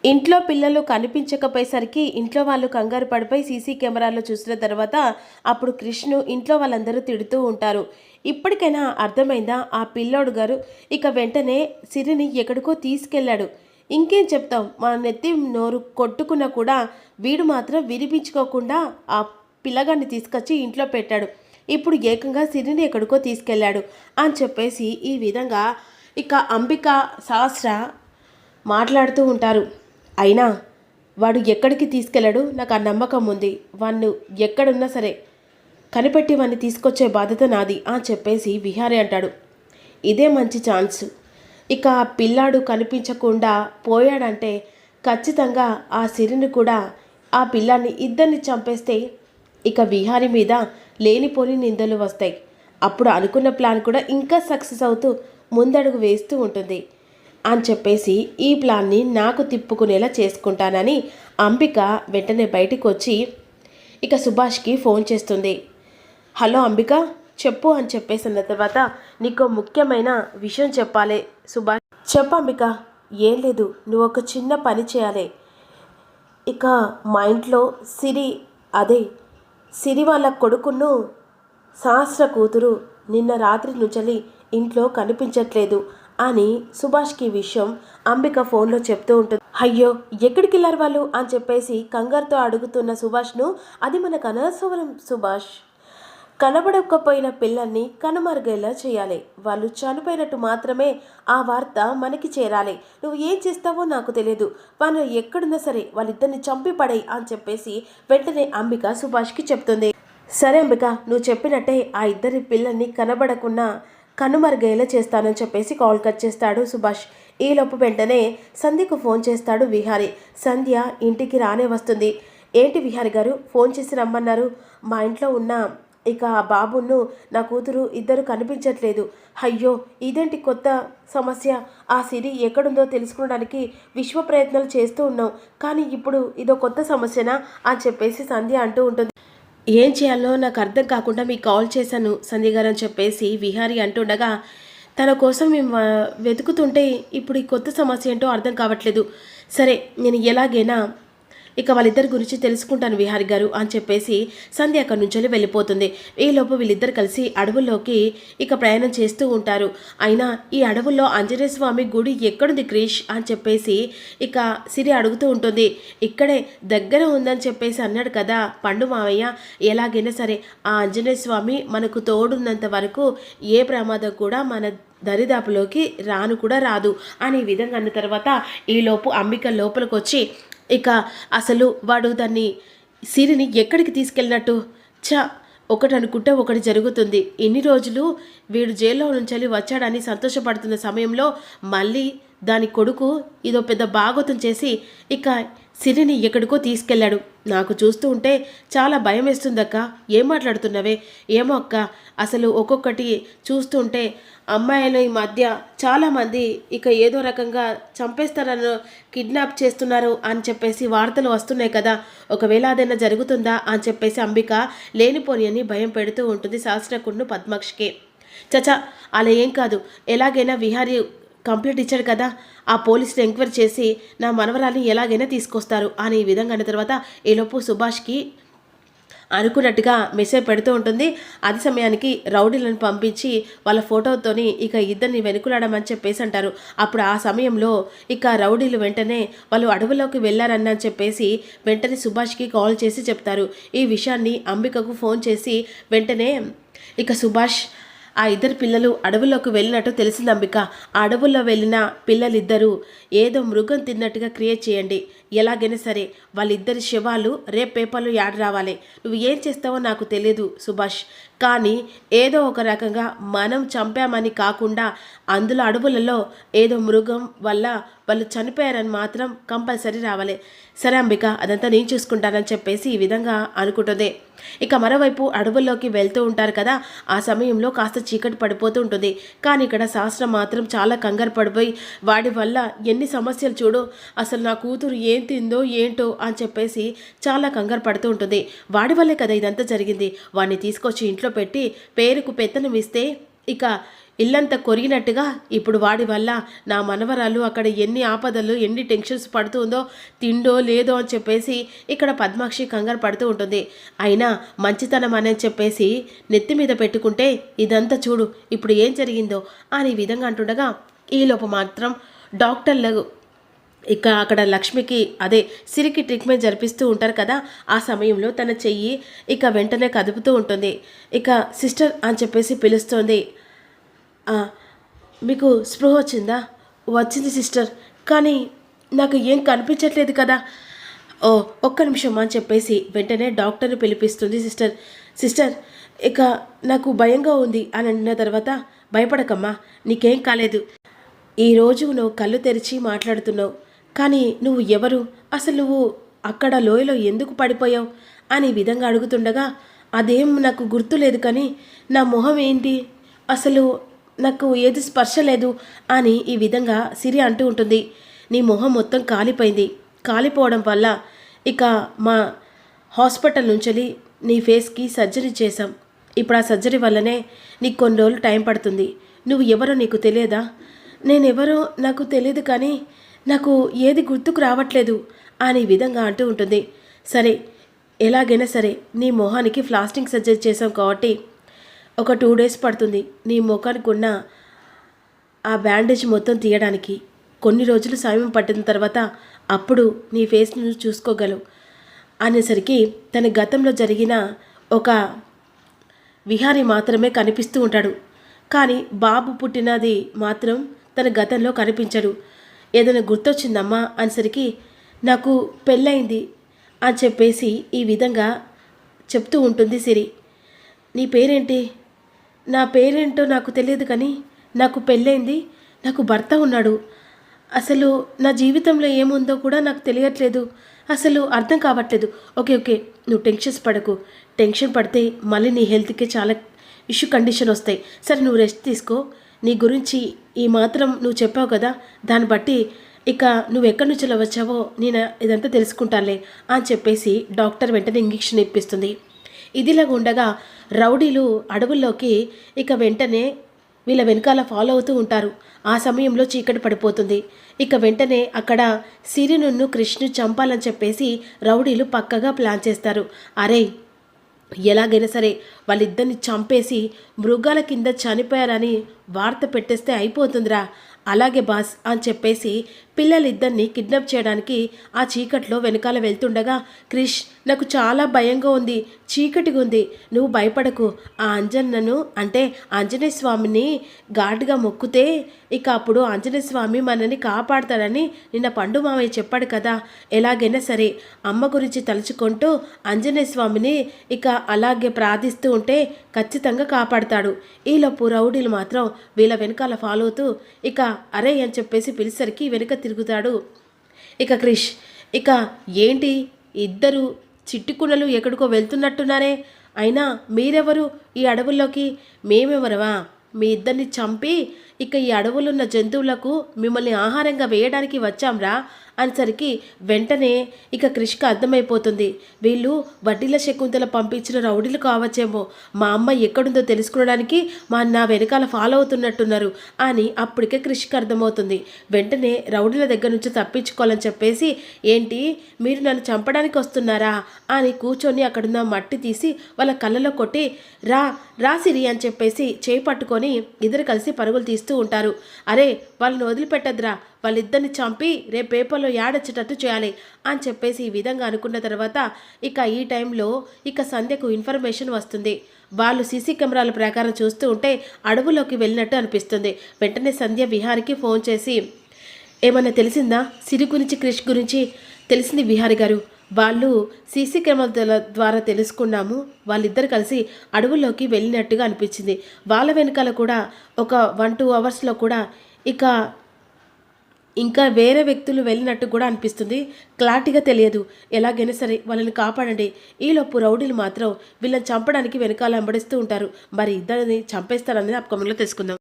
ఇంట్లో పిల్లలు కనిపించకపోయేసరికి ఇంట్లో వాళ్ళు కంగారు పడిపోయి సీసీ కెమెరాలో చూసిన తర్వాత అప్పుడు కృష్ణు ఇంట్లో వాళ్ళందరూ తిడుతూ ఉంటారు. ఇప్పటికైనా అర్థమైందా ఆ పిల్లోడు గారు? ఇక వెంటనే సిరిని ఎక్కడికో తీసుకెళ్ళాడు. ఇంకేం చెప్తాం, మా నెత్తి నోరు కొట్టుకున్నా కూడా వీడు మాత్రం వినిపించుకోకుండా ఆ పిల్లగాన్ని తీసుకొచ్చి ఇంట్లో పెట్టాడు. ఇప్పుడు ఏకంగా సిరిని ఎక్కడికో తీసుకెళ్ళాడు అని చెప్పేసి ఈ విధంగా ఇక అంబిక శాస్త్ర మాట్లాడుతూ ఉంటారు. అయినా వాడు ఎక్కడికి తీసుకెళ్ళాడు, నాకు ఆ నమ్మకం ఉంది. వాణ్ణి ఎక్కడున్నా సరే కనిపెట్టి వాడిని తీసుకొచ్చే బాధ్యత నాది అని చెప్పేసి విహారీ అంటాడు. ఇదే మంచి ఛాన్స్. ఇక ఆ పిల్లాడు కనిపించకుండా పోయాడంటే ఖచ్చితంగా ఆ సిరిని కూడా ఆ పిల్లాన్ని ఇద్దరిని చంపేస్తే ఇక విహారీ మీద లేనిపోని నిందలు వస్తాయి. అప్పుడు అనుకున్న ప్లాన్ కూడా ఇంకా సక్సెస్ అవుతూ ముందడుగు వేస్తూ ఉంటుంది అని చెప్పేసి ఈ ప్లాన్ని నాకు తిప్పుకునేలా చేసుకుంటానని అంబిక వెంటనే బయటికి వచ్చి ఇక సుభాష్కి ఫోన్ చేస్తుంది. హలో అంబిక, చెప్పు అని చెప్పేసిన తర్వాత నీకు ముఖ్యమైన విషయం చెప్పాలి సుభాష్. చెప్పు అంబిక. ఏం లేదు, నువ్వు ఒక చిన్న పని చేయాలి. ఇక మా ఇంట్లో సిరి వాళ్ళ కొడుకును సహస్ర కూతురు నిన్న రాత్రి నుంచి ఇంట్లో కనిపించట్లేదు అని సుభాష్కి విషయం అంబిక ఫోన్లో చెప్తూ ఉంటుంది. అయ్యో, ఎక్కడికి వెళ్ళారు వాళ్ళు అని చెప్పేసి కంగారుతో అడుగుతున్న సుభాష్ను, అది మనకు అనవసరం సుభాష్. కనబడకపోయిన పిల్లల్ని కనుమరుగేలా చేయాలి. వాళ్ళు చనిపోయినట్టు మాత్రమే ఆ వార్త మనకి చేరాలి. నువ్వు ఏం చేస్తావో నాకు తెలియదు. వాళ్ళు ఎక్కడున్నా సరే వాళ్ళిద్దరిని చంపి పడేయి అని చెప్పేసి వెంటనే అంబిక సుభాష్కి చెప్తుంది. సరే అంబిక, నువ్వు చెప్పినట్టే ఆ ఇద్దరి పిల్లల్ని కనబడకుండా కనుమరుగేలా చేస్తానని చెప్పేసి కాల్ కట్ చేస్తాడు సుభాష్. ఈలోపు వెంటనే సంధ్యకు ఫోన్ చేస్తాడు విహారీ. సంధ్య ఇంటికి రానే వస్తుంది. ఏంటి విహారీ గారు, ఫోన్ చేసి రమ్మన్నారు? మా ఇంట్లో ఉన్న ఇక ఆ బాబును నా కూతురు ఇద్దరు కనిపించట్లేదు. అయ్యో, ఇదేంటి కొత్త సమస్య? ఆ సిరి ఎక్కడుందో తెలుసుకోవడానికి విశ్వ ప్రయత్నాలు చేస్తూ ఉన్నాం, కానీ ఇప్పుడు ఇదో కొత్త సమస్యనా అని చెప్పేసి సంధ్య అంటూ ఉంటుంది. ఏం చేయాలో నాకు అర్థం కాకుండా మీకు కాల్ చేశాను సంధ్య గారు అని చెప్పేసి విహారీ అంటుండగా, తన కోసం మేము వెతుకుతుంటే ఇప్పుడు ఈ కొత్త సమస్య ఏంటో అర్థం కావట్లేదు. సరే, నేను ఎలాగైనా ఇక వాళ్ళిద్దరి గురించి తెలుసుకుంటాను విహారీ గారు అని చెప్పేసి సంధ్య అక్కడి నుంచి వెళ్ళిపోతుంది. ఈలోపు వీళ్ళిద్దరు కలిసి అడవుల్లోకి ఇక ప్రయాణం చేస్తూ ఉంటారు. అయినా ఈ అడవుల్లో ఆంజనేయ స్వామి గుడి ఎక్కడుంది క్రిష్ అని చెప్పేసి ఇక సిరి అడుగుతూ ఉంటుంది. ఇక్కడే దగ్గర ఉందని చెప్పేసి అన్నాడు కదా పండు మావయ్య. ఎలాగైనా సరే ఆ ఆంజనేయ స్వామి మనకు తోడున్నంత వరకు ఏ ప్రమాదం కూడా మన దరిదాపులోకి రాను కూడా రాదు అనే విధంగా అన్న తర్వాత ఈలోపు అంబిక లోపలికి వచ్చి ఇక అసలు వాడు దాన్ని సిరిని ఎక్కడికి తీసుకెళ్ళినట్టు? ఒకటి అనుకుంటే ఒకటి జరుగుతుంది. ఇన్ని రోజులు వీడు జైల్లో నుంచి వచ్చాడని సంతోషపడుతున్న సమయంలో మళ్ళీ దాని కొడుకు ఇదో పెద్ద బాగోతం చేసి ఇక సిరిని ఎక్కడికో తీసుకెళ్ళాడు. నాకు చూస్తూ ఉంటే చాలా భయం వేస్తుందక్క. ఏం మాట్లాడుతున్నావే? ఏమో అక్క, అసలు ఒక్కొక్కటి చూస్తూ ఉంటే అమ్మాయిల ఈ మధ్య చాలామంది ఇక ఏదో రకంగా చంపేస్తారని కిడ్నాప్ చేస్తున్నారు అని చెప్పేసి వార్తలు వస్తున్నాయి కదా, ఒకవేళ అదైనా జరుగుతుందా అని చెప్పేసి అంబిక లేనిపోని అని భయం పెడుతూ ఉంటుంది శాస్త్రకుడును పద్మాక్షికి. చచా, అలా ఏం కాదు. ఎలాగైనా విహారీ కంప్లీట్ ఇచ్చాడు కదా, ఆ పోలీసులు ఎంక్వైరీ చేసి నా మనవరాల్ని ఎలాగైనా తీసుకొస్తారు అనే విధంగా అన్న తర్వాత ఈలోపు సుభాష్కి అనుకున్నట్టుగా మెసేజ్ పెడుతూ ఉంటుంది. అది సమయానికి రౌడీలను పంపించి వాళ్ళ ఫోటోతోని ఇక ఇద్దరిని వెనుకులాడమని చెప్పేసి అంటారు. అప్పుడు ఆ సమయంలో ఇక రౌడీలు వెంటనే వాళ్ళు అడవులోకి వెళ్ళారని చెప్పేసి వెంటనే సుభాష్కి కాల్ చేసి చెప్తారు. ఈ విషయాన్ని అంబికకు ఫోన్ చేసి వెంటనే ఇక సుభాష్ ఆ ఇద్దరు పిల్లలు అడవుల్లోకి వెళ్ళినట్టు తెలిసింది అంబిక. ఆ అడవుల్లో వెళ్ళిన పిల్లలిద్దరూ ఏదో మృగం తిన్నట్టుగా క్రియేట్ చేయండి. ఎలాగైనా సరే వాళ్ళిద్దరి శవాలు రేపు పేపర్లు యాడ్ రావాలి. నువ్వు ఏం చేస్తావో నాకు తెలియదు సుభాష్, కానీ ఏదో ఒక రకంగా మనం చంపామని కాకుండా అందులో అడవులలో ఏదో మృగం వల్ల వాళ్ళు చనిపోయారని మాత్రం కంపల్సరీ రావాలి. సరే అంబిక, అదంతా నేను చూసుకుంటానని చెప్పేసి ఈ విధంగా అనుకుంటుంది. ఇక మరోవైపు అడవుల్లోకి వెళ్తూ ఉంటారు కదా, ఆ సమయంలో కాస్త చీకటి పడిపోతూ ఉంటుంది. కానీ ఇక్కడ శాస్త్రం మాత్రం చాలా కంగారు పడిపోయి వాడి వల్ల ఎన్ని సమస్యలు చూడు, అసలు నా కూతురు ఏం తిందో ఏంటో అని చెప్పేసి చాలా కంగారు పడుతూ ఉంటుంది. వాడి వల్లే కదా ఇదంతా జరిగింది. వాడిని తీసుకొచ్చి ఇంట్లో పెట్టి పేరుకు పెత్తనం ఇస్తే ఇక ఇల్లంతా కొరిగినట్టుగా ఇప్పుడు వాడి వల్ల నా మనవరాలు అక్కడ ఎన్ని ఆపదలు ఎన్ని టెన్షన్స్ పడుతుందో తిండో లేదో అని చెప్పేసి ఇక్కడ పద్మాక్షి కంగారు పడుతూ ఉంటుంది. అయినా మంచితనం అని చెప్పేసి నెత్తి మీద పెట్టుకుంటే ఇదంతా చూడు ఇప్పుడు ఏం జరిగిందో అని విధంగా అంటుండగా ఈలోపు మాత్రం డాక్టర్లు అక్కడ లక్ష్మికి అదే సిరికి ట్రీట్మెంట్ జరిపిస్తూ ఉంటారు కదా, ఆ సమయంలో తన చెయ్యి వెంటనే కదుపుతూ ఉంటుంది. సిస్టర్ అని చెప్పేసి పిలుస్తోంది. మీకు స్పృహ వచ్చిందా? వచ్చింది సిస్టర్, కానీ నాకు ఏం కనిపించట్లేదు కదా. ఓ ఒక్క నిమిషం అని చెప్పేసి వెంటనే డాక్టర్ని పిలిపిస్తుంది సిస్టర్. సిస్టర్ నాకు భయంగా ఉంది అని అన్న తర్వాత భయపడకమ్మా, నీకేం కాలేదు. ఈరోజు నువ్వు కళ్ళు తెరిచి మాట్లాడుతున్నావు, కానీ నువ్వు ఎవరు, అసలు నువ్వు అక్కడ లోయలో ఎందుకు పడిపోయావు అని విధంగా అడుగుతుండగా అదేం నాకు గుర్తులేదు, కానీ నా మొహం ఏంటి, అసలు నాకు ఏది స్పర్శ లేదు అని ఈ విధంగా సిరి అంటూ ఉంటుంది. నీ మొహం మొత్తం కాలిపోయింది. కాలిపోవడం వల్ల మా హాస్పిటల్ నుంచి నీ ఫేస్కి సర్జరీ చేశాం. ఇప్పుడు ఆ సర్జరీ వల్లనే నీకు కొన్ని రోజులు టైం పడుతుంది. నువ్వు ఎవరో నీకు తెలియదా? నేనెవరో నాకు తెలియదు, కానీ నాకు ఏది గుర్తుకు రావట్లేదు అని విధంగా అంటూ ఉంటుంది. సరే, ఎలాగైనా సరే నీ మొహానికి ప్లాస్టిక్ సర్జరీ చేసాం కాబట్టి ఒక 2 days పడుతుంది నీ ముఖానికి ఉన్న ఆ బ్యాండేజ్ మొత్తం తీయడానికి. కొన్ని రోజులు సమయం పట్టిన తర్వాత అప్పుడు నీ ఫేస్ను చూసుకోగలవు అనేసరికి తన గతంలో జరిగిన ఒక విహారీ మాత్రమే కనిపిస్తూ ఉంటాడు. కానీ బాబు పుట్టినది మాత్రం తన గతంలో కనిపించడు. ఏదైనా గుర్తొచ్చిందమ్మా అనేసరికి నాకు పెళ్ళయింది అని చెప్పేసి ఈ విధంగా చెప్తూ ఉంటుంది సిరి. నీ పేరేంటి? నా పేరేంటో నాకు తెలియదు, కానీ నాకు పెళ్ళైంది, నాకు భర్త ఉన్నాడు. అసలు నా జీవితంలో ఏముందో కూడా నాకు తెలియట్లేదు, అసలు అర్థం కావట్లేదు. ఓకే నువ్వు టెన్షన్స్ పడకు. టెన్షన్ పడితే మళ్ళీ నీ హెల్త్కి చాలా కండిషన్ వస్తాయి. సరే, నువ్వు రెస్ట్ తీసుకో. నీ గురించి ఈ మాత్రం నువ్వు చెప్పావు కదా, దాన్ని బట్టి నువ్వు ఎక్కడి నుంచి వచ్చావో నేను ఇదంతా తెలుసుకుంటానులే అని చెప్పేసి డాక్టర్ వెంటనే ఇంజెక్షన్ ఇప్పిస్తుంది. ఇదిలాగా ఉండగా రౌడీలు అడవుల్లోకి వెంటనే వీళ్ళ వెనకాల ఫాలో అవుతూ ఉంటారు. ఆ సమయంలో చీకటి పడిపోతుంది. వెంటనే అక్కడ సిరినున్ను కృష్ణు చంపాలని చెప్పేసి రౌడీలు పక్కగా ప్లాన్ చేస్తారు. అరే, ఎలాగైనా సరే వాళ్ళిద్దరిని చంపేసి మృగాల కింద చనిపోయారని వార్త పెట్టేస్తే అయిపోతుందిరా. అలాగే బాస్ అని చెప్పేసి పిల్లలిద్దరిని కిడ్నాప్ చేయడానికి ఆ చీకట్లో వెనకాల వెళ్తుండగా క్రిష్, నాకు చాలా భయంగా ఉంది, చీకటిగా ఉంది, నువ్వు భయపడకు. ఆ అంజన్నను అంటే ఆంజనేయ స్వామిని ఘాటుగా మొక్కుతే అప్పుడు ఆంజనేయ స్వామి మనని కాపాడతాడని నిన్న పండు మామయ్య చెప్పాడు కదా. ఎలాగైనా సరే అమ్మ గురించి తలుచుకుంటూ ఆంజనేయ స్వామిని అలాగే ప్రార్థిస్తూ ఉంటే ఖచ్చితంగా కాపాడతాడు. ఈలోపు రౌడీలు మాత్రం వీళ్ళ వెనకాల ఫాలో అవుతూ అరే అని చెప్పేసి పిలిసరికి వెనుక తిరుగుతాడు. క్రిష్, ఏంటి ఇద్దరు చిట్టుకున్నలు ఎక్కడికో వెళ్తున్నట్టున్నారే, అయినా మీరెవరు ఈ అడవుల్లోకి? మేమెవరవా? మీ ఇద్దరిని చంపి ఈ అడవులున్న జంతువులకు మిమ్మల్ని ఆహారంగా వేయడానికి వచ్చాంరా అనేసరికి వెంటనే క్రిష్కి అర్థమైపోతుంది, వీళ్ళు వడ్డీల శకుంతల పంపించిన రౌడీలు కావచ్చేమో, మా అమ్మ ఎక్కడుందో తెలుసుకోవడానికి నా వెనకాల ఫాలో అవుతున్నట్టున్నారు అని అప్పటికే క్రిష్కి అర్థమవుతుంది. వెంటనే రౌడీల దగ్గర నుంచి తప్పించుకోవాలని చెప్పేసి, ఏంటి మీరు నన్ను చంపడానికి వస్తున్నారా అని కూర్చొని అక్కడున్న మట్టి తీసి వాళ్ళ కళ్ళలో కొట్టి రా సిరి అని చెప్పేసి చేయి పట్టుకొని ఇద్దరు కలిసి పరుగులు తీస్తూ ఉంటారు. అరే, వాళ్ళని వదిలిపెట్టద్దురా, వాళ్ళిద్దరిని చంపి రేపు పేపర్లో యాడ్ వచ్చేటట్టు చేయాలి అని చెప్పేసి ఈ విధంగా అనుకున్న తర్వాత ఈ టైంలో సంధ్యకు ఇన్ఫర్మేషన్ వస్తుంది. వాళ్ళు సీసీ కెమెరాల ప్రకారం చూస్తూ ఉంటే అడవులోకి వెళ్ళినట్టు అనిపిస్తుంది. వెంటనే సంధ్య విహారికి ఫోన్ చేసి, ఏమన్నా తెలిసిందా సిరి గురించి, క్రిష్ గురించి? తెలిసింది విహారి గారు, వాళ్ళు సీసీ కెమెరాల ద్వారా తెలుసుకున్నాము, వాళ్ళిద్దరు కలిసి అడవుల్లోకి వెళ్ళినట్టుగా అనిపించింది. వాళ్ళ వెనకాల కూడా ఒక 1-2 అవర్స్లో కూడా ఇంకా వేరే వ్యక్తులు వెళ్ళినట్టు కూడా అనిపిస్తుంది. క్లారిటీగా తెలియదు. ఎలాగైనా సరే వాళ్ళని కాపాడండి. ఈలోపు రౌడీలు మాత్రం వీళ్ళని చంపడానికి వెనకాల వెంబడిస్తూ ఉంటారు. మరి ఇద్దరిని చంపేస్తారనేది అప్కమింగ్లో తెలుసుకుందాం.